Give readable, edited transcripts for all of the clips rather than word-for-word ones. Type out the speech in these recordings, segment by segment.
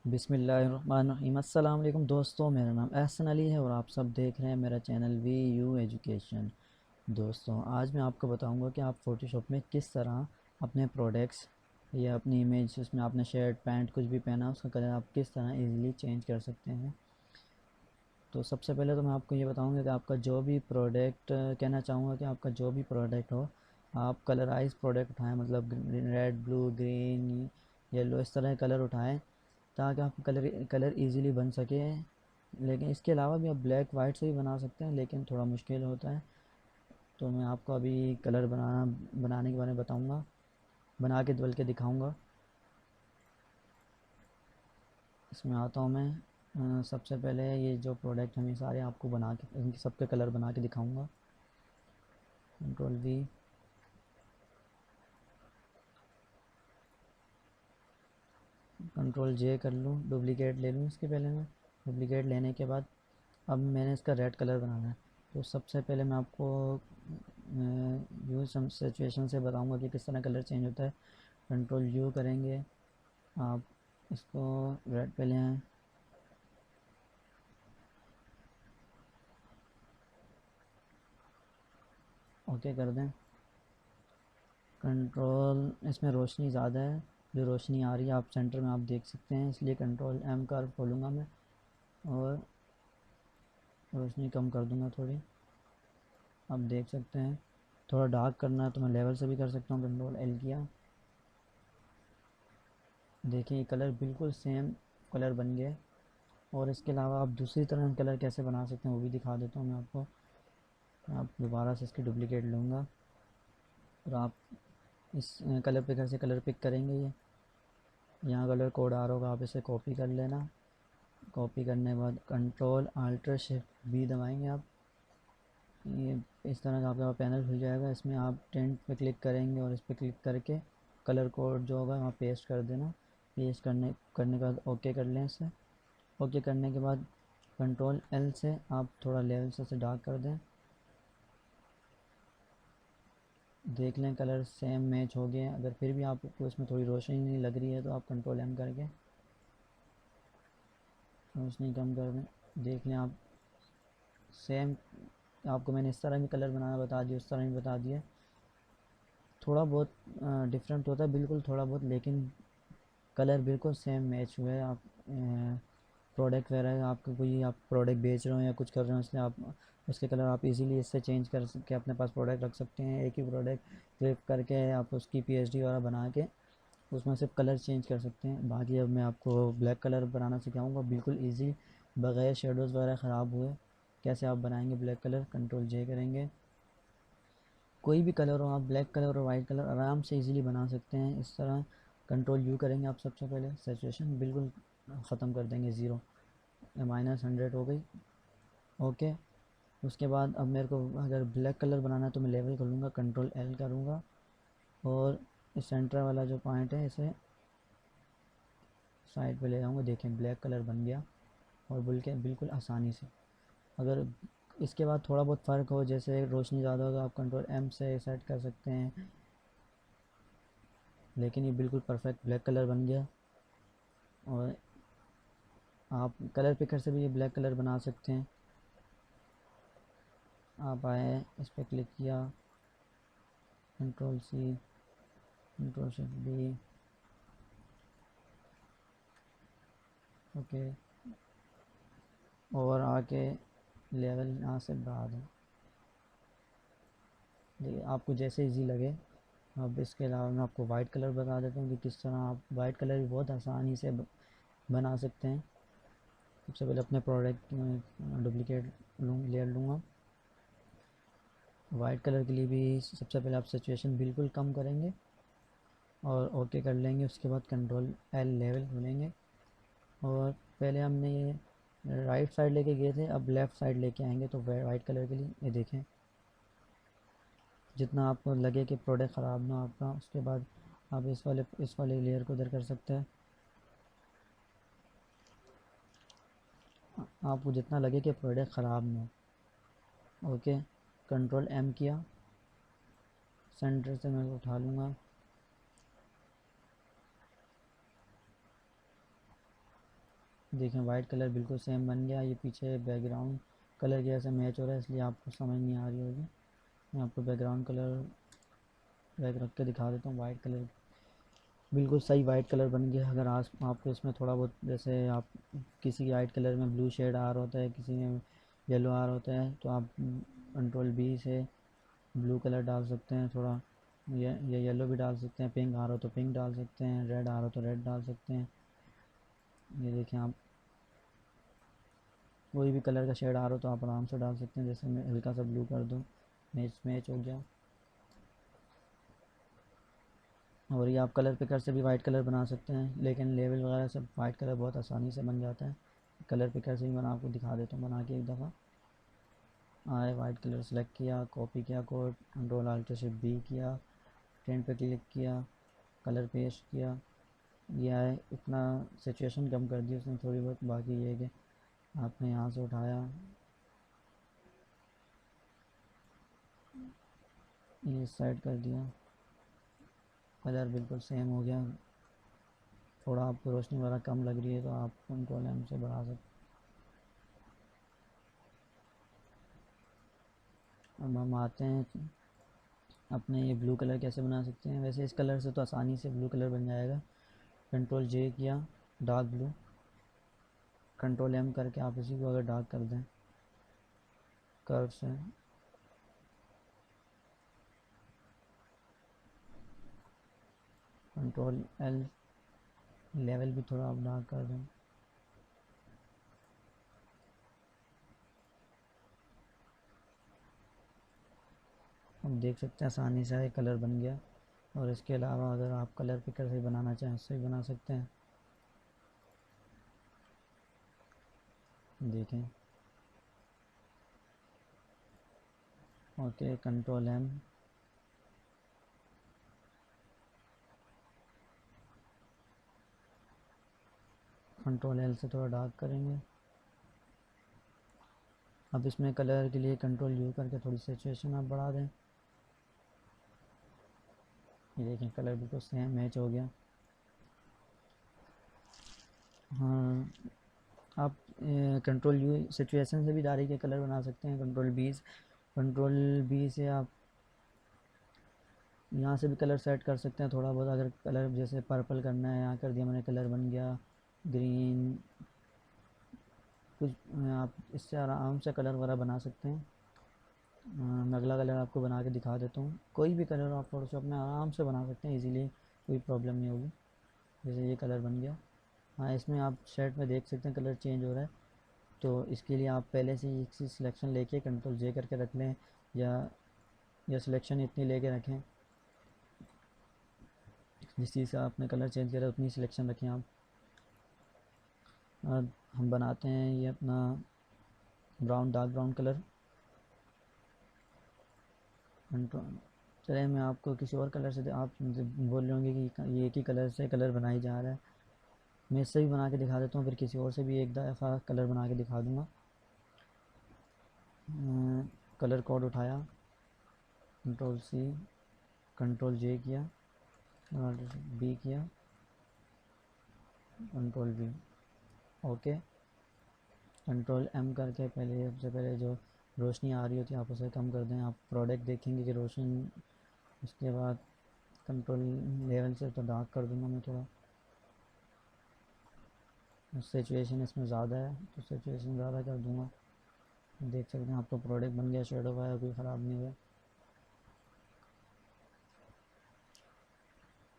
बिस्मिल्लाहिर्रहमानिर्रहीम। अस्सलाम वालेकुम दोस्तों, मेरा नाम एहसन अली है और आप सब देख रहे हैं मेरा चैनल वी यू एजुकेशन। दोस्तों, आज मैं आपको बताऊंगा कि आप फ़ोटोशॉप में किस तरह अपने प्रोडक्ट्स या अपनी इमेज, उसमें आपने शर्ट पैंट कुछ भी पहना उसका कलर आप किस तरह इजीली चेंज कर सकते हैं। तो सबसे पहले तो मैं आपको ये बताऊंगा कि आपका जो भी प्रोडक्ट, कहना चाहूँगा कि आपका जो भी प्रोडक्ट हो, आप कलराइज प्रोडक्ट उठाएं, मतलब रेड ब्लू ग्रीन येलो इस तरह के कलर उठाएं ताकि आपका कलर इजीली बन सके। लेकिन इसके अलावा भी आप ब्लैक वाइट से भी बना सकते हैं, लेकिन थोड़ा मुश्किल होता है। तो मैं आपको अभी कलर बनाने के बारे में बताऊंगा, बना के बल्कि दिखाऊंगा। इसमें आता हूँ मैं। सबसे पहले ये जो प्रोडक्ट हमें सारे आपको बना के इनके सबके कलर बना के दिखाऊंगा। कंट्रोल वी, कंट्रोल जे कर लूँ, डुप्लीकेट ले लूँ। इसके पहले मैं डुप्लीकेट लेने के बाद अब मैंने इसका रेड कलर बनाना है। तो सबसे पहले मैं आपको यूज सिचुएशन से बताऊंगा कि किस तरह कलर चेंज होता है। कंट्रोल यू करेंगे, आप इसको रेड पे ले आएँ। ओके कर दें। कंट्रोल, इसमें रोशनी ज़्यादा है, जो रोशनी आ रही है आप सेंटर में आप देख सकते हैं, इसलिए कंट्रोल एम कर खोलूँगा मैं और रोशनी कम कर दूँगा थोड़ी। आप देख सकते हैं। थोड़ा डार्क करना है तो मैं लेवल से भी कर सकता हूँ, कंट्रोल एल किया। देखिए कलर बिल्कुल सेम कलर बन गया। और इसके अलावा आप दूसरी तरह कलर कैसे बना सकते हैं वो भी दिखा देता हूँ मैं आपको। आप दोबारा से इसकी डुप्लीकेट लूँगा और आप इस कलर पिकर से कलर पिक करेंगे। ये यहाँ कलर कोड आ रहा होगा, आप इसे कॉपी कर लेना। कॉपी करने के बाद कंट्रोल अल्टर शिफ्ट बी दबाएंगे आप। ये इस तरह का आपका पैनल खुल जाएगा। इसमें आप टेंट पे क्लिक करेंगे और इस पर क्लिक करके कलर कोड जो होगा वहाँ पेस्ट कर देना। पेस्ट करने करने के बाद ओके कर लें इसे। ओके करने के बाद कंट्रोल एल से आप थोड़ा लेवल से डार्क कर दें। देख लें कलर सेम मैच हो गए। अगर फिर भी आपको इसमें थोड़ी रोशनी नहीं लग रही है तो आप कंट्रोल एम करके रोशनी कम कर दें। देख लें आप सेम, आपको मैंने इस तरह भी कलर बनाना बता दिया, उस तरह भी बता दिया। थोड़ा बहुत डिफरेंट होता है, बिल्कुल थोड़ा बहुत, लेकिन कलर बिल्कुल सेम मैच हुआ है। आप प्रोडक्ट वगैरह आपको कोई आप प्रोडक्ट बेच रहे हो या कुछ कर रहे हो, इसलिए आप उसके कलर आप इजीली इससे चेंज कर के अपने पास प्रोडक्ट रख सकते हैं। एक ही प्रोडक्ट फ्लिप करके आप उसकी पीएचडी वगैरह बना के उसमें सिर्फ कलर चेंज कर सकते हैं। बाकी अब मैं आपको ब्लैक कलर बनाना सिखाऊंगा, बिल्कुल इजी, बगैर शेडोज़ वगैरह ख़राब हुए कैसे आप बनाएंगे ब्लैक कलर। कंट्रोल जे करेंगे, कोई भी कलर हो, आप ब्लैक कलर और वाइट कलर आराम से इजीली बना सकते हैं इस तरह। कंट्रोल यू करेंगे आप, सबसे पहले सैचुरेशन बिल्कुल ख़त्म कर देंगे, ज़ीरो, -100 हो गई। ओके। उसके बाद अब मेरे को अगर ब्लैक कलर बनाना है तो मैं लेवल करूँगा, कंट्रोल एल करूँगा और इस सेंटर वाला जो पॉइंट है इसे साइड पे ले जाऊँगा। देखें ब्लैक कलर बन गया और बिल्कुल आसानी से। अगर इसके बाद थोड़ा बहुत फ़र्क हो, जैसे रोशनी ज़्यादा हो, तो आप कंट्रोल एम से सेट कर सकते हैं। लेकिन ये बिल्कुल परफेक्ट ब्लैक कलर बन गया। और आप कलर पिकर से भी ये ब्लैक कलर बना सकते हैं। आप आए, इस पर क्लिक किया, control C, control shift B, okay, और आके लेवल यहाँ से बढ़ा दें। देखिए आपको जैसे इजी लगे। अब इसके अलावा मैं आपको वाइट कलर बता देता हूँ कि किस तरह आप वाइट कलर भी बहुत आसानी से बना सकते हैं। सबसे पहले अपने प्रोडक्ट डुप्लीकेट लेयर लूँगा। वाइट कलर के लिए भी सबसे पहले आप सिचुएशन बिल्कुल कम करेंगे और ओके कर लेंगे। उसके बाद कंट्रोल एल लेवल खोलेंगे और पहले हमने ये राइट साइड लेके गए थे, अब लेफ़्ट साइड लेके आएंगे। तो वाइट कलर के लिए ये देखें, जितना आपको लगे कि प्रोडक्ट ख़राब ना हो आपका, उसके बाद आप इस वाले लेयर को इधर कर सकते हैं। आपको जितना लगे कि प्रोडक्ट ख़राब ना हो। ओके, कंट्रोल एम किया, सेंटर से मैं उठा लूँगा। देखें वाइट कलर बिल्कुल सेम बन गया। ये पीछे बैकग्राउंड कलर की ऐसे मैच हो रहा है, इसलिए आपको समझ नहीं आ रही होगी। मैं आपको बैकग्राउंड कलर बैक रख के दिखा देता हूँ। वाइट कलर बिल्कुल सही वाइट कलर बन गया। अगर आज आपको इसमें थोड़ा बहुत, जैसे आप किसी वाइट कलर में ब्लू शेड आ रहा होता है, किसी में येलो आ रहा होता है, तो आप कंट्रोल बी से ब्लू कलर डाल सकते हैं थोड़ा, ये येलो भी डाल सकते हैं। पिंक आ रहा हो तो पिंक डाल सकते हैं, रेड आ रहा हो तो रेड डाल सकते हैं। ये देखें, आप कोई भी कलर का शेड आ रहा हो तो आप आराम से डाल सकते हैं। जैसे मैं हल्का सा ब्लू कर दूँ, मैच मैच हो गया। और ये आप कलर पिकर से भी वाइट कलर बना सकते हैं, लेकिन लेवल वगैरह सब वाइट कलर बहुत आसानी से बन जाता है। कलर पिकर से ही मैं आपको दिखा देता हूँ बना के एक दफ़ा। आए वाइट कलर सेलेक्ट किया, कॉपी किया code, control alt shift B किया, प्रिंट पे क्लिक किया, कलर पेस्ट किया। ये आए, इतना सिचुएशन कम कर दी उसने थोड़ी बहुत। बाकी ये है कि आपने यहाँ से उठाया, ये साइड कर दिया, कलर बिल्कुल सेम हो गया। थोड़ा आपको रोशनी वगैरह कम लग रही है तो आप कंट्रोल एम से बढ़ा सकते। अब हम आते हैं अपने ये ब्लू कलर कैसे बना सकते हैं। वैसे इस कलर से तो आसानी से ब्लू कलर बन जाएगा। कंट्रोल जे किया, डार्क ब्लू, कंट्रोल एम करके आप इसी को अगर डार्क कर दें कर्व से, कंट्रोल एल, लेवल भी थोड़ा आप डार्क कर दें। हम देख सकते हैं आसानी से ये कलर बन गया। और इसके अलावा अगर आप कलर पिकर से बनाना चाहें उससे भी बना सकते हैं। देखें, okay, control M, control L से थोड़ा डार्क करेंगे। अब इसमें कलर के लिए कंट्रोल यू करके थोड़ी सैचुरेशन आप बढ़ा दें। ये देखें कलर बिल्कुल सेम मैच हो गया। हाँ, आप कंट्रोल यू सिचुएशन से भी डायरेक्ट के कलर बना सकते हैं। कंट्रोल बी से आप यहाँ से भी कलर सेट कर सकते हैं थोड़ा बहुत। अगर कलर जैसे पर्पल करना है, यहाँ कर दिया मैंने, कलर बन गया ग्रीन। कुछ आप इससे आराम से कलर वगैरह बना सकते हैं। मैं अगला कलर आपको बना के दिखा देता हूँ। कोई भी कलर आप फोटोशॉप में आराम से बना सकते हैं इजीली, कोई प्रॉब्लम नहीं होगी। जैसे ये कलर बन गया। हाँ, इसमें आप शर्ट में देख सकते हैं कलर चेंज हो रहा है। तो इसके लिए आप पहले से ही एक सी सिलेक्शन लेके कंट्रोल जे करके रख लें, या सिलेक्शन इतनी लेके रखें जिस चीज़ का आपने कलर चेंज करा उतनी सिलेक्शन रखें आप। अब हम बनाते हैं ये अपना brown, dark brown colour. Control, चलिए मैं आपको किसी और कलर से, आप बोल रहे होंगे कि ये एक ही कलर से कलर बनाई जा रहा है, मैं इससे भी बना के दिखा देता हूँ। फिर किसी और से भी एक दफ़ा कलर बना के दिखा दूँगा। कलर कोड उठाया, कंट्रोल सी, कंट्रोल जे किया, और बी किया, control B, okay, control M करके पहले, सबसे पहले जो रोशनी आ रही होती है आप उसे कम कर दें। आप प्रोडक्ट देखेंगे कि रोशनी, उसके बाद कंट्रोल लेवल से तो डार्क कर दूंगा मैं थोड़ा। सिचुएशन इसमें ज़्यादा है तो सिचुएशन ज़्यादा कर दूंगा। देख सकते हैं आपको प्रोडक्ट बन गया, शेडो वाया कोई ख़राब नहीं हुआ।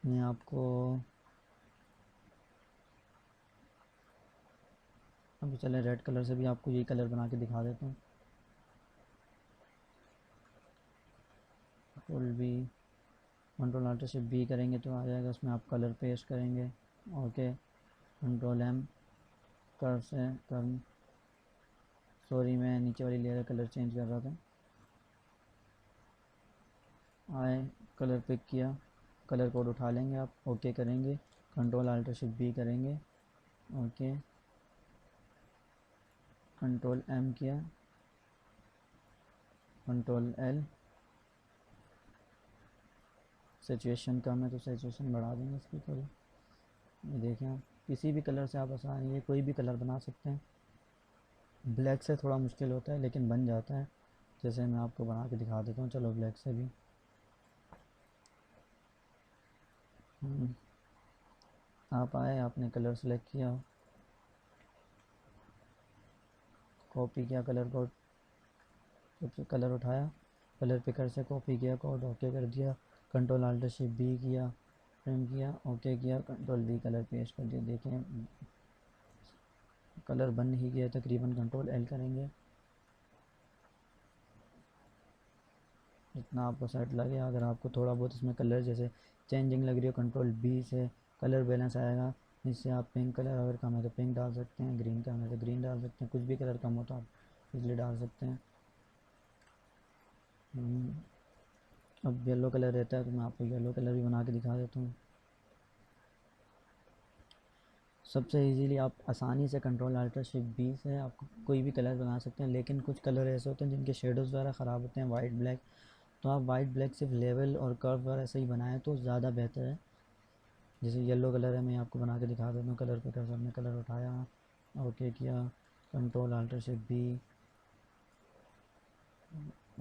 मैं आपको अभी चले रेड कलर से भी आपको यही कलर बना के दिखा देता हूँ। Control B, control alt shift B करेंगे तो आ जाएगा। उसमें आप कलर पेस्ट करेंगे, ओके, कंट्रोल एम, कर्व से कर्व, सॉरी मैं नीचे वाली लेयर का कलर चेंज कर रहा था। आए, कलर पिक किया, कलर कोड उठा लेंगे आप, ओके करेंगे, कंट्रोल अल्ट शिफ्ट बी करेंगे, ओके, कंट्रोल एम किया, कंट्रोल एल, सिचुएशन कम है तो सिचुएशन बढ़ा देंगे इसकी थोड़ी। ये देखें आप, किसी भी कलर से आप आसानी है कोई भी कलर बना सकते हैं। ब्लैक से थोड़ा मुश्किल होता है लेकिन बन जाता है। जैसे मैं आपको बना के दिखा देता हूँ, चलो ब्लैक से भी। आप आए, आपने कलर सेलेक्ट किया, कॉपी किया कलर कोड, सबसे कलर उठाया, कलर पिकर से कॉपी किया कोड, ओके कर दिया, कंट्रोल अल्ट शिफ्ट बी किया, प्रिंट किया, ओके किया, कंट्रोल बी कलर पेस्ट कर दिया। देखें कलर बन ही गया तकरीबन। कंट्रोल एल करेंगे, जितना आपको सेट लगे। अगर आपको थोड़ा बहुत इसमें कलर जैसे चेंजिंग लग रही हो, कंट्रोल बी से कलर बैलेंस आएगा, इससे आप पिंक कलर अगर कम है तो पिंक डाल सकते हैं, ग्रीन कम है तो ग्रीन डाल सकते हैं, कुछ भी कलर कम हो तो आप इसलिए डाल सकते हैं। अब येलो कलर रहता है तो मैं आपको येलो कलर भी बना के दिखा देता हूँ। सबसे इजीली आप आसानी से कंट्रोल अल्ट शिफ्ट बी से आप कोई भी कलर बना सकते हैं। लेकिन कुछ कलर ऐसे होते हैं जिनके शेडोज़ वगैरह ख़राब होते हैं, वाइट ब्लैक, तो आप वाइट ब्लैक सिर्फ लेवल और कर्व वगैरह से ही बनाएं तो ज़्यादा बेहतर है। जैसे येलो कलर है, मैं आपको बना के दिखा देता हूँ। कलर पे कर हमने कलर उठाया, ओके किया, control alt shift B,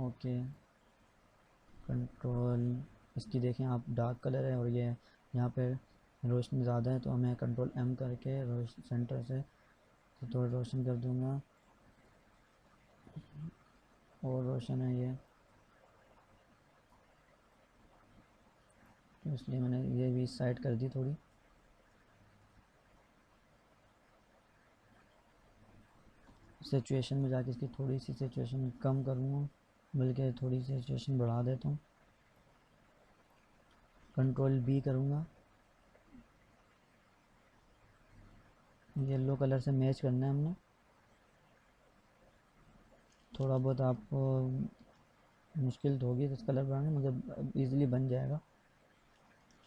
okay, control, इसकी देखें आप डार्क कलर है और ये यहाँ पे रोशनी ज़्यादा है तो मैं कंट्रोल एम करके सेंटर से तो थोड़ा रोशन कर दूँगा, और रोशन है ये, तो इसलिए मैंने ये भी साइड कर दी थोड़ी। सिचुएशन में जाके इसकी थोड़ी सी सिचुएशन कम करूँगा, बल्कि थोड़ी सी सिचुएशन बढ़ा देता हूँ, कंट्रोल बी करूँगा। येलो कलर से मैच करना है हमने। थोड़ा बहुत आपको मुश्किल तो होगी इस कलर बनाने, मगर इजीली बन जाएगा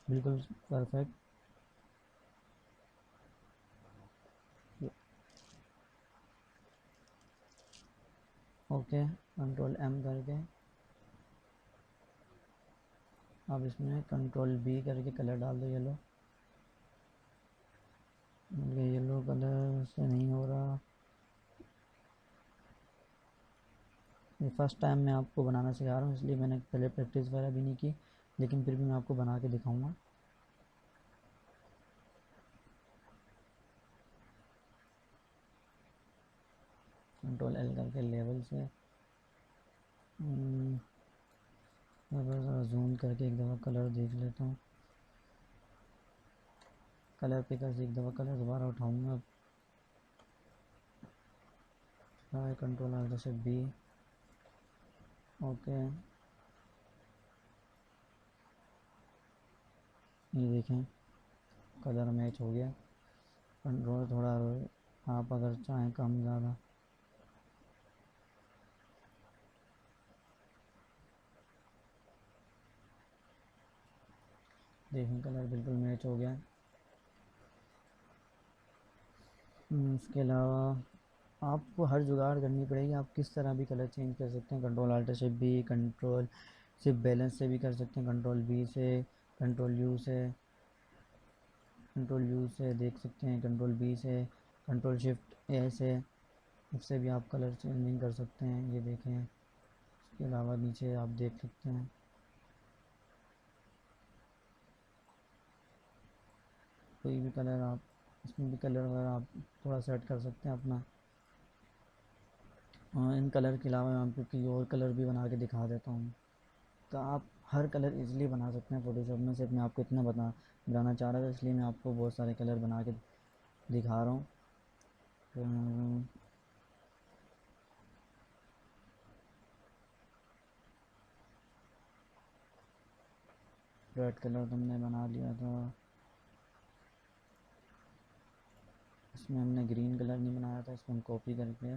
बिल्कुल परफेक्ट। ओके, कंट्रोल एम करके अब इसमें कंट्रोल बी करके कलर डाल दो येलो। येलो कलर से नहीं हो रहा, ये फर्स्ट टाइम मैं आपको बनाना सिखा रहा हूँ इसलिए मैंने पहले प्रैक्टिस वगैरह भी नहीं की, लेकिन फिर भी मैं आपको बना के दिखाऊंगा। कंट्रोल एल करके लेवल से जूम करके एक दफ़ा कलर देख लेता हूँ। कलर पिकर से एक दफ़ा कलर दोबारा उठाऊँगा। Control alt shift B, okay, ये देखें कलर मैच हो गया। कंट्रोल थोड़ा आप अगर चाहें कम ज़्यादा, देखें कलर बिल्कुल मैच हो गया। इसके अलावा आपको हर जुगाड़ करनी पड़ेगी, आप किस तरह भी कलर चेंज कर सकते हैं। Control alt shift B, control सिर्फ बैलेंस से भी कर सकते हैं, कंट्रोल बी से, कंट्रोल यू से, कंट्रोल यू से देख सकते हैं, कंट्रोल बी से, कंट्रोल शिफ्ट ए से, इससे भी आप कलर चेंजिंग कर सकते हैं। ये देखें, इसके अलावा नीचे आप देख सकते हैं कोई भी कलर आप इसमें भी कलर वगैरह आप थोड़ा सेट कर सकते हैं अपना। इन कलर के अलावा मैं आपको कोई और कलर भी बना के दिखा देता हूँ, तो आप हर कलर इजीली बना सकते हैं फ़ोटोशॉप में। सिर्फ मैं आपको इतना बताना चाह रहा था, इसलिए मैं आपको बहुत सारे कलर बना के दिखा रहा हूँ। रेड कलर तुमने बना लिया था, इसमें हमने ग्रीन कलर नहीं बनाया था, इसको हम कॉपी करके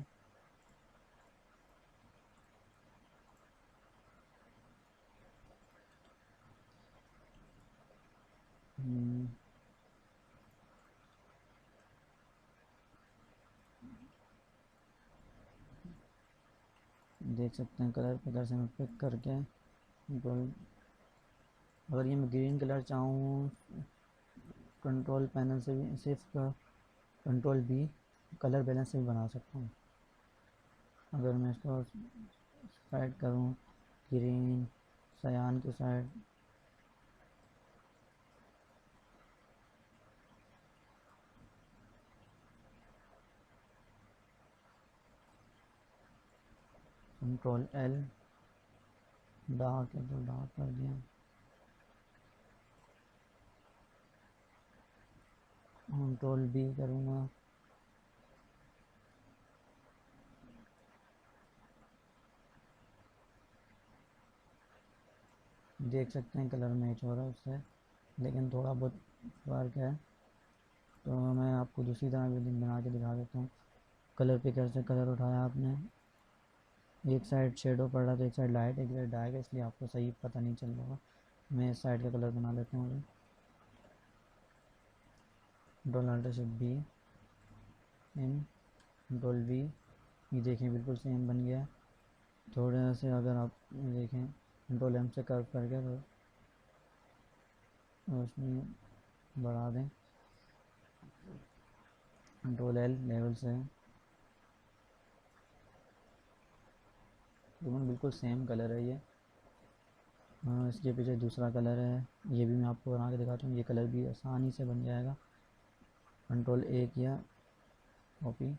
देख सकते हैं कलर पिकर से मैं पिक करके गोल्ड, अगर ये मैं ग्रीन कलर चाहूँ कंट्रोल पैनल से भी सिर्फ कंट्रोल बी कलर बैलेंस से भी बना सकता हूँ। अगर मैं इसको साइड करूँ ग्रीन सयान की साइड, कंट्रोल एल, डार्क है तो डार्क कर दिया, कंट्रोल बी करूँगा, देख सकते हैं कलर मैच हो रहा है उससे, लेकिन थोड़ा बहुत फ़र्क है। तो मैं आपको दूसरी तरह भी बना के दिखा देता हूँ। कलर पे कैसे कलर उठाया आपने, एक साइड शेडो पड़ रहा था, एक साइड लाइट, एक साइड डार्क है, इसलिए आपको सही पता नहीं चल रहा। मैं इस साइड का कलर बना लेता हूँ अभी। Control alter shift be in, control we, ये देखें बिल्कुल सेम बन गया। थोड़ा से अगर आप देखें कंट्रोल एम से कर्व करके तो रोशनी बढ़ा दें, कंट्रोल एल लेवल से, दोनों बिल्कुल सेम कलर है ये। इसके पीछे दूसरा कलर है, ये भी मैं आपको बना के दिखाता हूँ। ये कलर भी आसानी से बन जाएगा। कंट्रोल ए किया copy,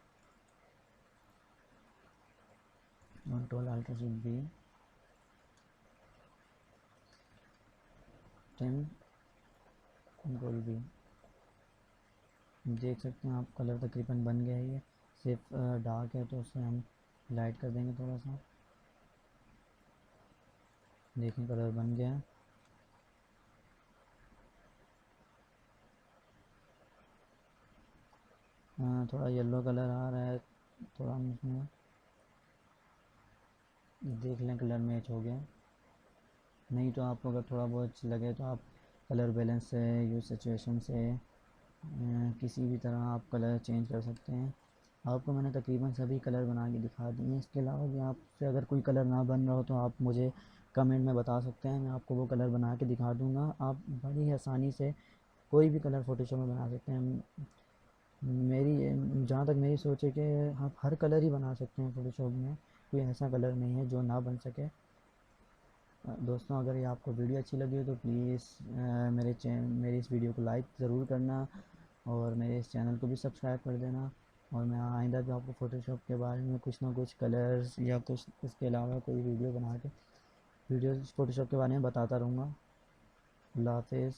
control alter shift B, टिम, कंट्रोल बी, देख सकते हैं आप कलर तकरीबन बन गया है। ये सिर्फ डार्क है तो उसे हम लाइट कर देंगे थोड़ा सा, देखें कलर बन गया। थोड़ा येलो कलर आ रहा है, थोड़ा हम इसमें देख लें कलर मैच हो गया। नहीं तो आपको अगर थोड़ा बहुत लगे तो आप कलर बैलेंस से, यूज सिचुएशन से किसी भी तरह आप कलर चेंज कर सकते हैं। आपको मैंने तकरीबन सभी कलर बना के दिखा दिए। इसके अलावा भी आपसे अगर कोई कलर ना बन रहा हो तो आप मुझे कमेंट में बता सकते हैं, मैं आपको वो कलर बना के दिखा दूँगा। आप बड़ी आसानी से कोई भी कलर फ़ोटोशॉप में बना सकते हैं। मेरी जहाँ तक मेरी सोच है कि आप हर कलर ही बना सकते हैं फ़ोटोशॉप में, कोई ऐसा कलर नहीं है जो ना बन सके। दोस्तों अगर ये आपको वीडियो अच्छी लगी हो तो प्लीज़ मेरी इस वीडियो को लाइक ज़रूर करना और मेरे इस चैनल को भी सब्सक्राइब कर देना। और मैं आइंदा भी आपको फ़ोटोशॉप के बारे में कुछ ना कुछ कलर्स या कुछ इसके अलावा कोई वीडियो बना के फ़ोटोशॉप के बारे में बताता रहूँगा। अल्लाह हाफ़िज़।